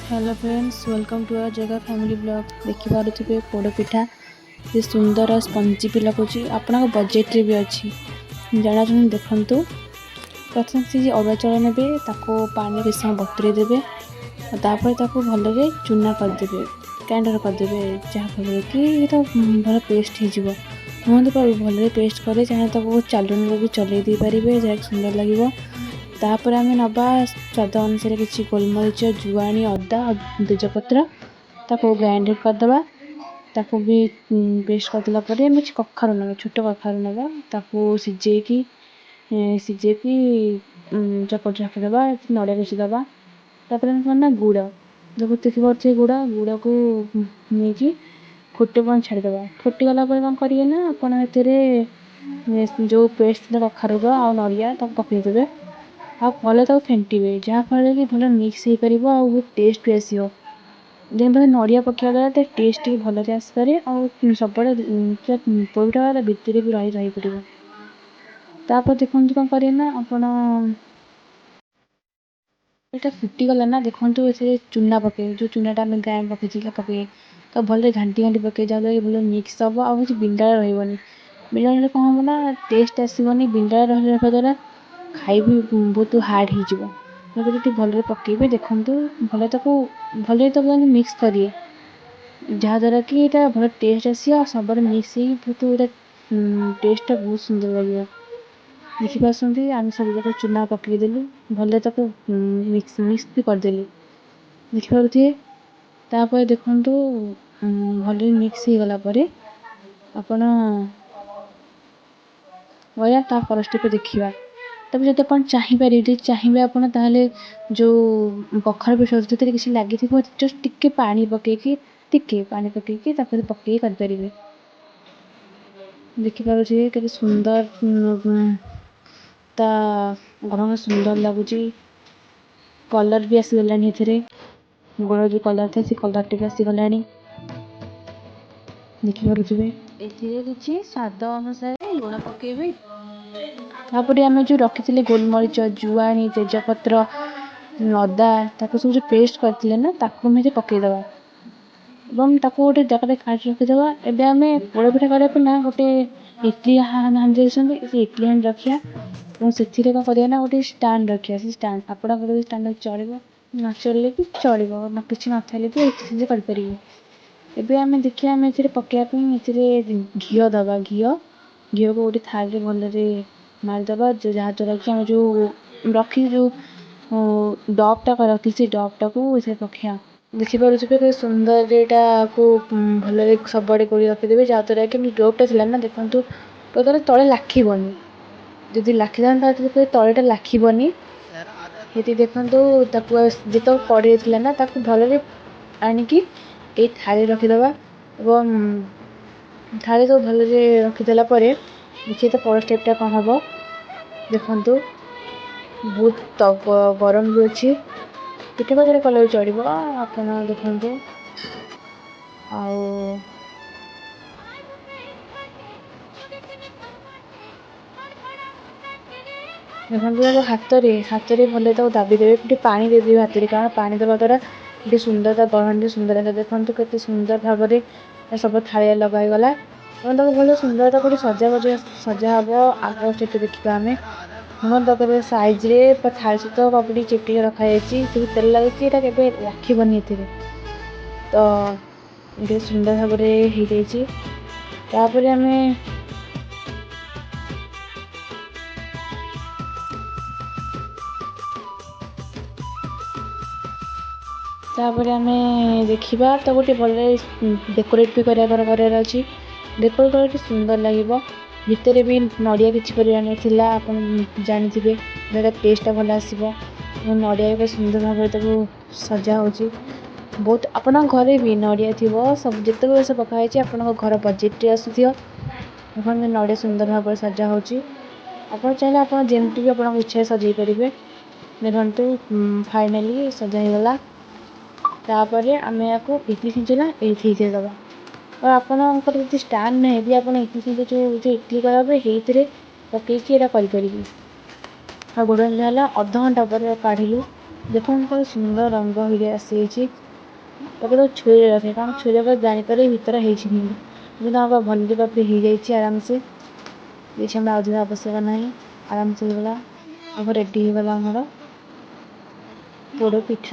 Hello friends, welcome to our जगह family blog. देखिपे पोड़ पिठा ये सुंदर और स्पंजी भी लगुच आपण बजेट्रे भी अच्छी जाना देखु। प्रथम से अरुआ चाउल ने पानी किस समय बतुरे देवे और भल चूना करदे ग्राइंडर करदे जहाँफल कि तो भल पेस्ट हो भल पेस्ट करे चाहे चालुन भी चल पारे जहाँ सुंदर लगे। तापर आम नवा स्वाद अनुसार किसी गोलमरीच जुआणी अदा और तेजपत्र ताको ग्राइंडर करदे ताको भी पेस्ट करदेला कखारु ना छोट कखारु ना ताको सिझेकी चकट रखिदे नड़िया किसी दबा ना गुड़ जो देखिए गुड़ को नहीं फुटे पान छाड़ीदे फुटीगला कौन करेंगे ना आप जो पेस्ट कखारू आ नड़िया पकईदे आ भले फेंटे जहाँफल कि भल मिक्स हो पार बहुत टेस्ट भी आसो जमी नड़िया पकड़ा द्वारा टेस्ट भल आसपे और सब पोईटा भितर भी रही पड़ो। तापर देखो कौन करेंगे ना आपण यहाँ फुटीगला ना देखो चूना पके जो चूनाटा आम ग्राइंड पके तो भल घाटी घाटी पके जहाँद्वारा भल मिक्स हम और किसी बिंडा रही बिंडा कौन हम ना टेस्ट आसोनी बिंडा रहा द्वारा खाई भी बहुत हार्ड हो भल पकेबे देखु भल भल मिक्स करिए जहाँद्वारा कि यहाँ भल टेस्ट आसो सब मिक्स बहुत टेस्ट बहुत सुंदर लगे। देखिए आम सब जगह चूना पकईदेलु भल मिक्स भी करदेलु देखिपे तापर देखु भल मिक्स हो गलापर आपण पर स्टेप देखा तब जब आप चाहिए आप जो कखार पेस्ट जो किसी लगी जस्ट टिके पानी पकईकी पकई करें देखिपे के सुंदर गरम सुंदर लगुच कलर भी आसीगला गुड़ जो कलर था कलर टे आसीगला देखिपे किसी स्वाद अनुसार लुण पकेबे तापर आम जो रखी गोलमरीच जुआणी तेजपत्र अदा सब जो पेस्ट करते ना पकईदे गोटे जगह काट रखीदे एवं आम पोड़ पिठा करना गोटे इडली हांडी इडली हांडी रखा और से कौन करना गोटे स्टाण्ड रखा से स्टाण्ड आप स्टाण्ड चलो न चलने भी चलो किसी ना भी करें एवं आम देखिए आम पकड़ापी घी दबा घी को गोटे थाली भल मारिदे जहाँद्वारा कि आम जो रखी जो डबटा रखी से डबटा को पकड़ा देखिपे सुंदर यहाँ को भल सब रखीदे जहाँद्वारा कि डोटा थी ना देखु तो तले लाखिबनी जदि लाखी था तलेटा लाखिबनी ये देखु जो कड़े थी ना भल आणिकी ये थाली रखीदे थाली सब भल रखीदेला देखिए तो पर स्टेपटा कौन हम देखु बहुत गरम भी अच्छी पिठा पाखरे कले भी चढ़ आप देखु देखो हाथ में भले दाबीदेवे पानी देदेवे हाथ में कारण पानी देवा द्वारा ये सुंदरता बढ़े सुंदर देखो के सुंदर भाव में सब थालिया लगाईगला भल सुंदरता को सजा हम आग स्टेप देखा आम हम साइज थाली सहित कपड़ी चिपक रखाई तेल लगे के लाखिबनी तो ये सुंदर भाव में आम तापर आम देखा तो गोटे भल डेकोरेट भी करार अच्छी डेकोरेट कर सुंदर लगे भितर भी नड़िया किसी कर आप जानते जरा टेस्ट भल आसो नड़िया भी सुंदर भाव सजा हो बहुत आपण घरे भी नड़िया थी सब जिते भी पकाई आप घर बजेट्रे आसो नड़िया सुंदर भाव सजा हो चाहिए आप जमी भी आप इच्छा सजे पारे देखु फाइनाली सजा हो गला तापर आम या इडली छींचला ये दबा और आपंकर स्टाण्ड नहीं भी आप इडली छींच जो इडली कराइए पकईकी करें गोड़ अध घंटा पर काढ़लु ଦେଖନ୍ତୁ କେତେ ସୁନ୍ଦର ରଙ୍ଗ ହେଇକି ଆସିଯାଇଛି। ତାକୁ ତ ଛୁରୀରେ ରଖେ କାରଣ ଛୁରୀରେ ପରେ ଜାଣିପାରେ ଭିତରେ ହେଇଛି କି କିନ୍ତୁ ଆମର ଭଲରେ ବାପରେ ହେଇଯାଇଛି ଆରାମସେ। କିଛି ଆମର ଆଉ ଆବଶ୍ୟକ ନାହିଁ। ଆରାମସେ ହେଇଗଲା। ଆମର ରେଡ଼ି ହେଇଗଲା ଆମର ପୋଡ଼ ପିଠା।